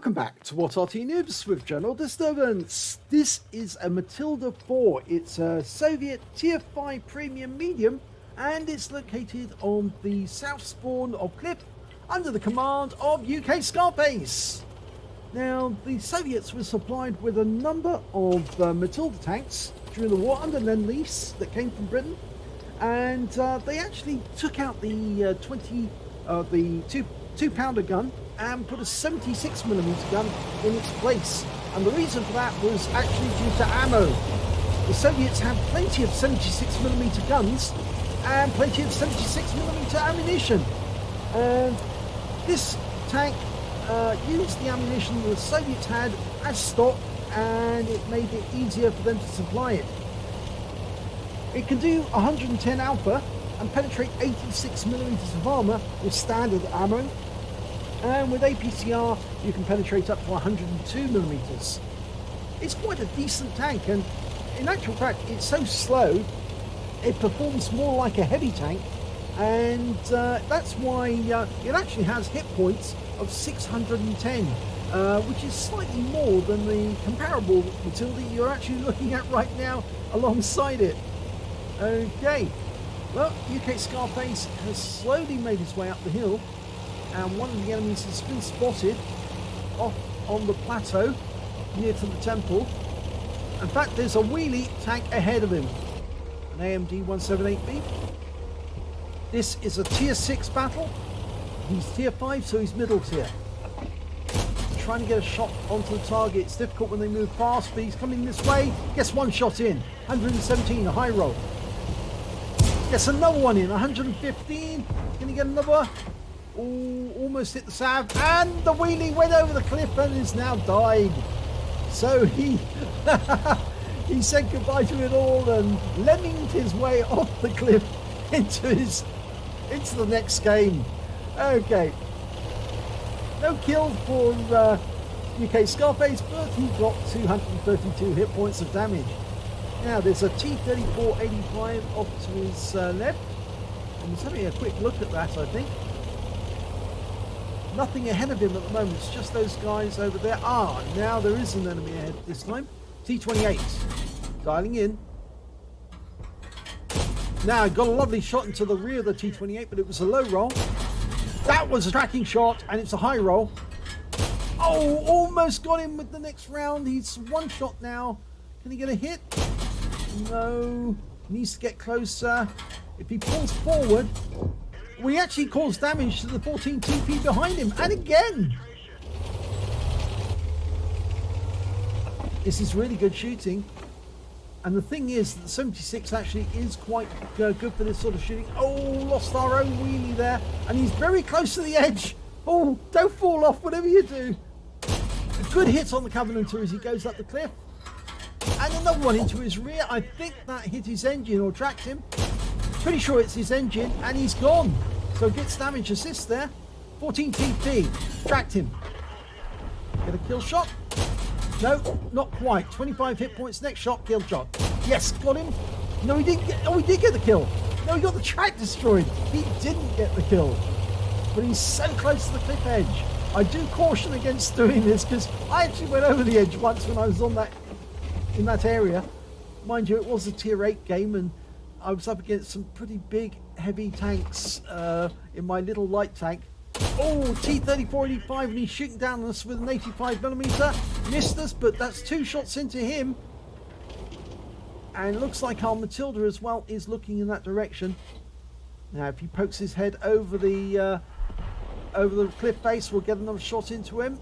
Welcome back to What Arty Noobs with General Disturbance. This is a Matilda IV. It's a Soviet Tier 5 Premium Medium, and it's located on the south spawn of Cliff under the command of UKSkaface. Now, the Soviets were supplied with a number of Matilda tanks during the war under Lend-Lease that came from Britain, and they actually took out the 2-pounder gun and put a 76mm gun in its place, and the reason for that was actually due to ammo. The Soviets had plenty of 76mm guns and plenty of 76mm ammunition, and this tank used the ammunition the Soviets had as stock, and it made it easier for them to supply it. It can do 110 alpha and penetrate 86mm of armor with standard ammo, and with APCR you can penetrate up to 102mm. It's quite a decent tank, and in actual fact it's so slow it performs more like a heavy tank, and that's why it actually has hit points of 610, which is slightly more than the comparable Matilda you're actually looking at right now alongside it. Okay, well, UKSkaface has slowly made his way up the hill, and one of the enemies has been spotted off on the plateau near to the temple. In fact, there's a wheelie tank ahead of him, an AMD 178B. This is a tier 6 battle. He's tier 5, so he's middle tier. Trying to get a shot onto the target. It's difficult when they move fast, but he's coming this way. Gets one shot in, 117, a high roll. Gets another one in, 115. Can he get another? Ooh, almost hit the salve, and the wheelie went over the cliff and is now died. So he he said goodbye to it all and lemminged his way off the cliff into the next game. Okay, no kill for UKSkaface, but he got 232 hit points of damage. Now there's a T-34-85 off to his left, and he's having a quick look at that, I think. Nothing ahead of him at the moment, it's just those guys over there. Ah, now there is an enemy ahead this time. T-28, dialing in. Now, got a lovely shot into the rear of the T-28, but it was a low roll. That was a tracking shot, and it's a high roll. Oh, almost got him with the next round. He's one shot now. Can he get a hit? No, needs to get closer. If he pulls forward, we actually cause damage to the 14 TP behind him, and again. This is really good shooting, and the thing is that the 76 actually is quite good for this sort of shooting. Oh, lost our own wheelie there, and he's very close to the edge. Oh, don't fall off whatever you do. A good hit on the Covenanter as he goes up the cliff, and another one into his rear. I think that hit his engine or tracked him. Pretty sure it's his engine, and he's gone. So gets damage assist there. 14 TP, tracked him. Get a kill shot. No, not quite. 25 hit points. Next shot, kill shot. Yes, got him. No, he didn't get. Oh, he did get the kill. No, he got the track destroyed. He didn't get the kill, but he's so close to the cliff edge. I do caution against doing this because I actually went over the edge once when I was on in that area. Mind you, it was a tier 8 game, and I was up against some pretty big, heavy tanks in my little light tank. Oh, T-34-85, and he's shooting down on us with an 85mm. Missed us, but that's 2 shots into him. And it looks like our Matilda as well is looking in that direction. Now, if he pokes his head over the cliff face, we'll get another shot into him.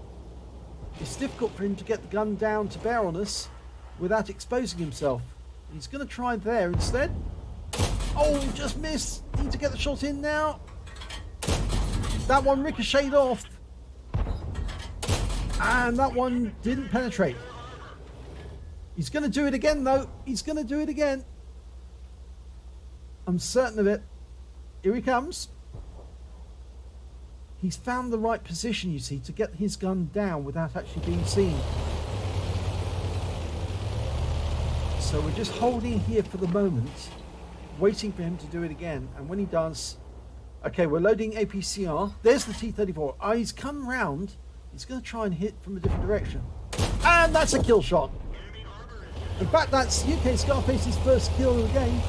It's difficult for him to get the gun down to bear on us without exposing himself. He's going to try there instead. Oh, just missed. Need to get the shot in now. That one ricocheted off, and that one didn't penetrate. He's going to do it again though. He's going to do it again. I'm certain of it. Here he comes. He's found the right position, you see, to get his gun down without actually being seen. So we're just holding here for the moment, waiting for him to do it again, and when he does, okay, we're loading APCR. There's the T-34. He's come round He's going to try and hit from a different direction. And that's a kill shot. In fact, that's UKSkaface's first kill of the game.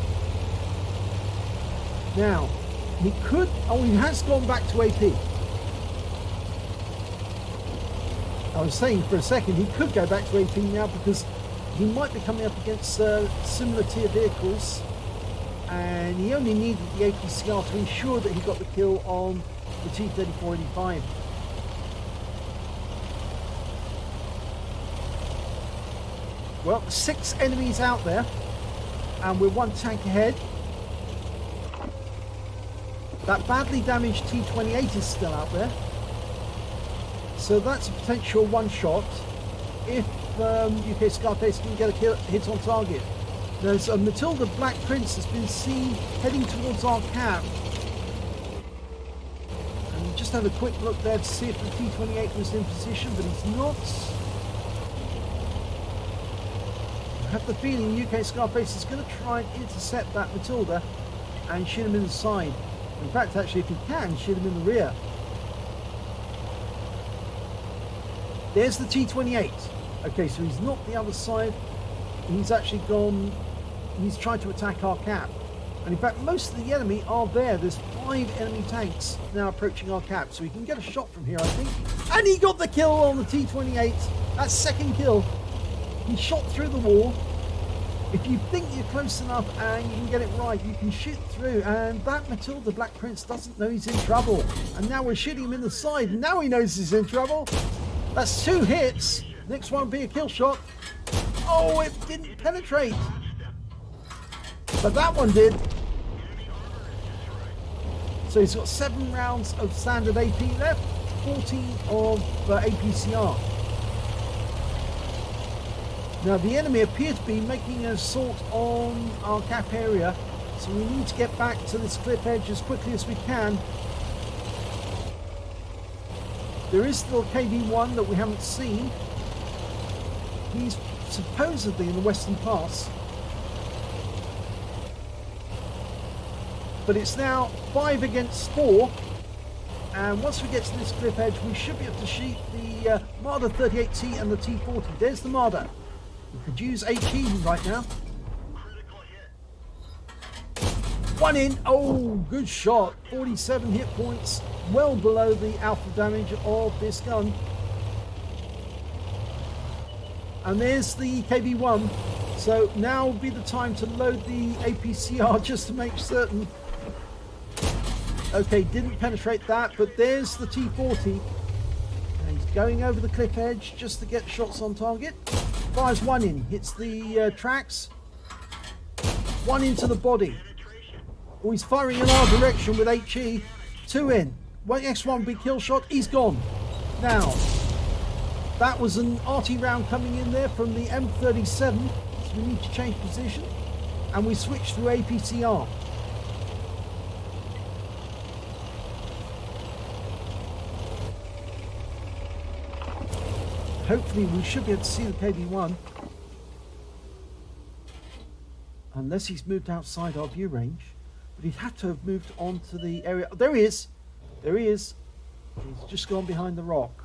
Now, he could... Oh, he has gone back to AP. I was saying for a second he could go back to AP now because he might be coming up against similar tier vehicles, and he only needed the APCR to ensure that he got the kill on the T-3485. Well, 6 enemies out there, and we're 1 tank ahead. That badly damaged T-28 is still out there. So that's a potential one shot if UKSkaface can get a hit on target. There's a Matilda Black Prince has been seen heading towards our cap. And just have a quick look there to see if the T-28 was in position, but he's not. I have the feeling UKSkaface is going to try and intercept that Matilda and shoot him in the side. In fact, actually, if he can, shoot him in the rear. There's the T-28. Okay, so he's not the other side. He's actually gone... He's tried to attack our cap. And in fact, most of the enemy are there. There's 5 enemy tanks now approaching our cap. So he can get a shot from here, I think. And he got the kill on the T-28. That's second kill. He shot through the wall. If you think you're close enough and you can get it right, you can shoot through. And that Matilda Black Prince doesn't know he's in trouble. And now we're shooting him in the side. And now he knows he's in trouble. That's 2 hits. Next one will be a kill shot. Oh, it didn't penetrate. But that one did. So he's got 7 rounds of standard AP left, 14 of APCR. Now the enemy appear to be making an assault on our cap area, so we need to get back to this cliff edge as quickly as we can. There is still KV-1 that we haven't seen. He's supposedly in the Western Pass. But it's now 5 against 4. And once we get to this cliff edge, we should be able to shoot the Marder 38T and the T40. There's the Marder. We could use HE right now. 1 in. Oh, good shot. 47 hit points. Well below the alpha damage of this gun. And there's the KV-1. So now will be the time to load the APCR just to make certain. Okay, didn't penetrate that, but there's the T40. And he's going over the cliff edge just to get shots on target. Fires 1 in, hits the tracks. 1 into the body. Oh, he's firing in our direction with HE. 2 in. Next one big kill shot. He's gone. Now, that was an Arty round coming in there from the M37. So we need to change position. And we switch to APCR. Hopefully we should be able to see the KV-1. Unless he's moved outside our view range. But he'd have to have moved on to the area. Oh, there he is. There he is. He's just gone behind the rock.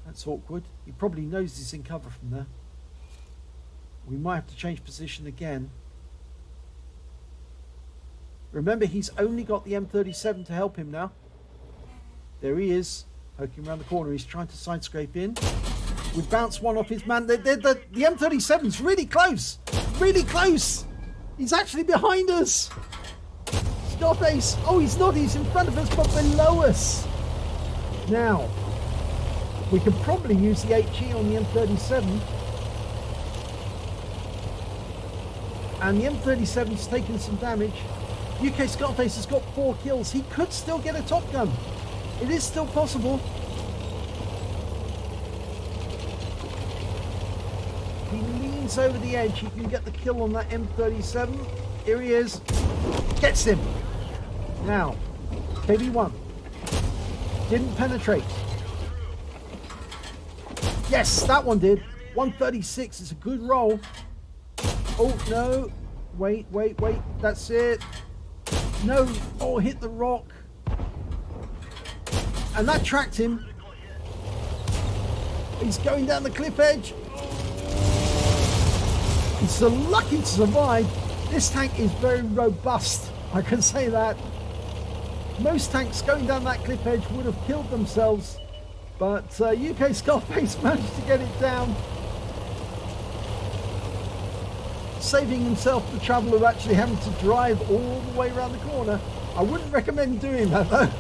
That's awkward. He probably knows he's in cover from there. We might have to change position again. Remember, he's only got the M37 to help him now. There he is. Poking around the corner. He's trying to side scrape in. We bounce one off his man. The M37's really close. Really close. He's actually behind us. Scarface. Oh, he's not. He's in front of us, but below us. Now, we can probably use the HE on the M37. And the M37's taken some damage. UKSkaface has got 4 kills. He could still get a Top Gun. It is still possible. He leans over the edge. He can get the kill on that M37. Here he is. Gets him. Now, KV-1. Didn't penetrate. Yes, that one did. 136. It's a good roll. Oh, no. Wait. That's it. No. Oh, hit the rock. And that tracked him. He's going down the cliff edge. He's so lucky to survive. This tank is very robust, I can say that. Most tanks going down that cliff edge would have killed themselves, but UKSkaface managed to get it down, saving himself the trouble of actually having to drive all the way around the corner. I wouldn't recommend doing that though.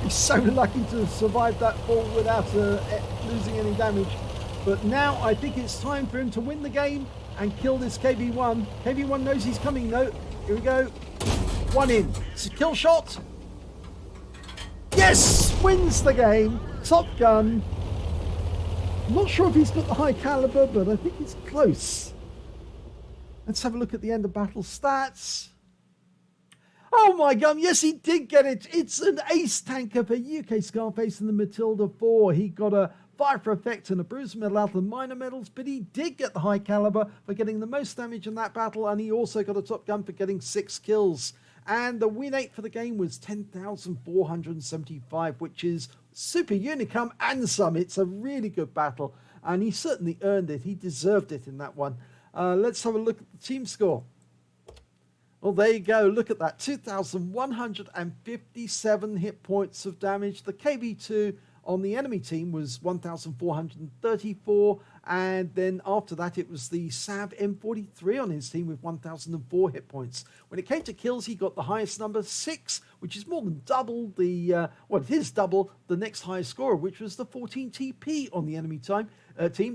He's so lucky to have survived that fall without losing any damage. But now I think it's time for him to win the game and kill this KB1. KB1 knows he's coming though. Here we go. One in. It's a kill shot. Yes! Wins the game. Top Gun. I'm not sure if he's got the high caliber, but I think it's close. Let's have a look at the end of battle stats. Oh my god, yes he did get it. It's an ace tanker for UKSkaface and the Matilda IV. He got a fire for effect and a bruise medal out of the minor medals, but he did get the high caliber for getting the most damage in that battle, and he also got a Top Gun for getting 6 kills. And the win rate for the game was 10,475, which is super unicum and some. It's a really good battle, and he certainly earned it. He deserved it in that one. Let's have a look at the team score. Well, there you go. Look at that. 2,157 hit points of damage. The KB2 on the enemy team was 1,434. And then after that, it was the Sav M43 on his team with 1,004 hit points. When it came to kills, he got the highest number, 6, which is more than double the, well, it is double the next highest scorer, which was the 14 TP on the enemy team,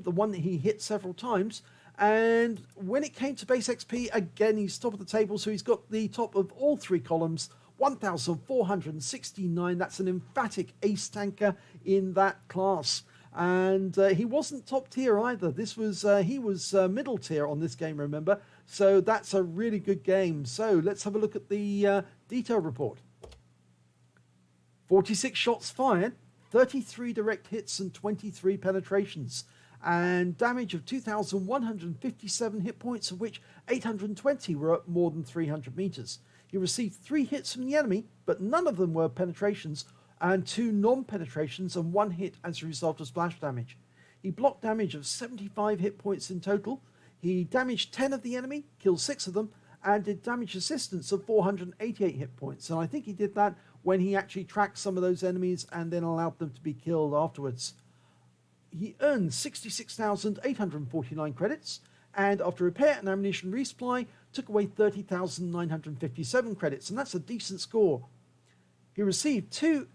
the one that he hit several times. And when it came to base XP, again, he's top of the table, so he's got the top of all 3 columns, 1,469. That's an emphatic ace tanker in that class. And he wasn't top tier either. This was he was middle tier on this game, remember? So that's a really good game. So let's have a look at the detail report. 46 shots fired, 33 direct hits and 23 penetrations. And damage of 2,157 hit points, of which 820 were at more than 300 meters. He received 3 hits from the enemy, but none of them were penetrations, and 2 non-penetrations and 1 hit as a result of splash damage. He blocked damage of 75 hit points in total. He damaged 10 of the enemy, killed 6 of them, and did damage assistance of 488 hit points. And I think he did that when he actually tracked some of those enemies and then allowed them to be killed afterwards. He earned 66,849 credits, and after repair and ammunition resupply, took away 30,957 credits, and that's a decent score. He received 2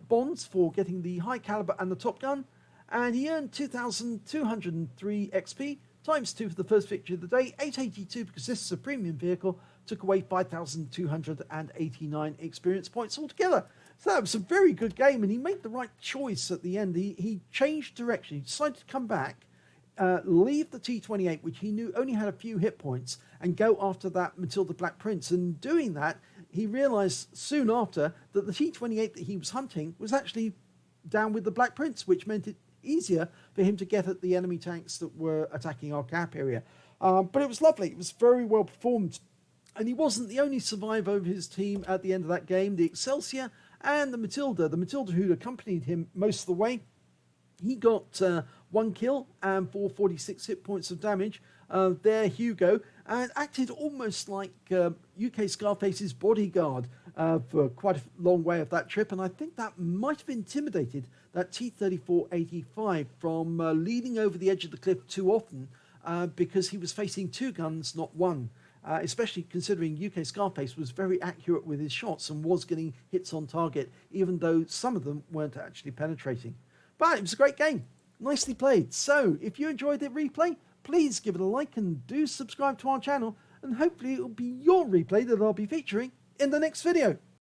bonds for getting the high caliber and the Top Gun, and he earned 2,203 XP, times 2 for the first victory of the day, 882 because this is a premium vehicle, took away 5,289 experience points altogether. So that was a very good game, and he made the right choice at the end. He changed direction. He decided to come back, leave the T-28, which he knew only had a few hit points, and go after that Matilda Black Prince. And doing that, he realized soon after that the T-28 that he was hunting was actually down with the Black Prince, which meant it easier for him to get at the enemy tanks that were attacking our cap area. But it was lovely. It was very well performed. And he wasn't the only survivor of his team at the end of that game. The Excelsior and the Matilda who'd accompanied him most of the way, he got 1 kill and 446 hit points of damage. There, Hugo, and acted almost like UKSkaface's bodyguard for quite a long way of that trip, and I think that might have intimidated that T-34-85 from leaning over the edge of the cliff too often because he was facing 2 guns, not 1. Especially considering UKSkaface was very accurate with his shots and was getting hits on target, even though some of them weren't actually penetrating. But it was a great game. Nicely played. So, if you enjoyed the replay, please give it a like and do subscribe to our channel, and hopefully it will be your replay that I'll be featuring in the next video.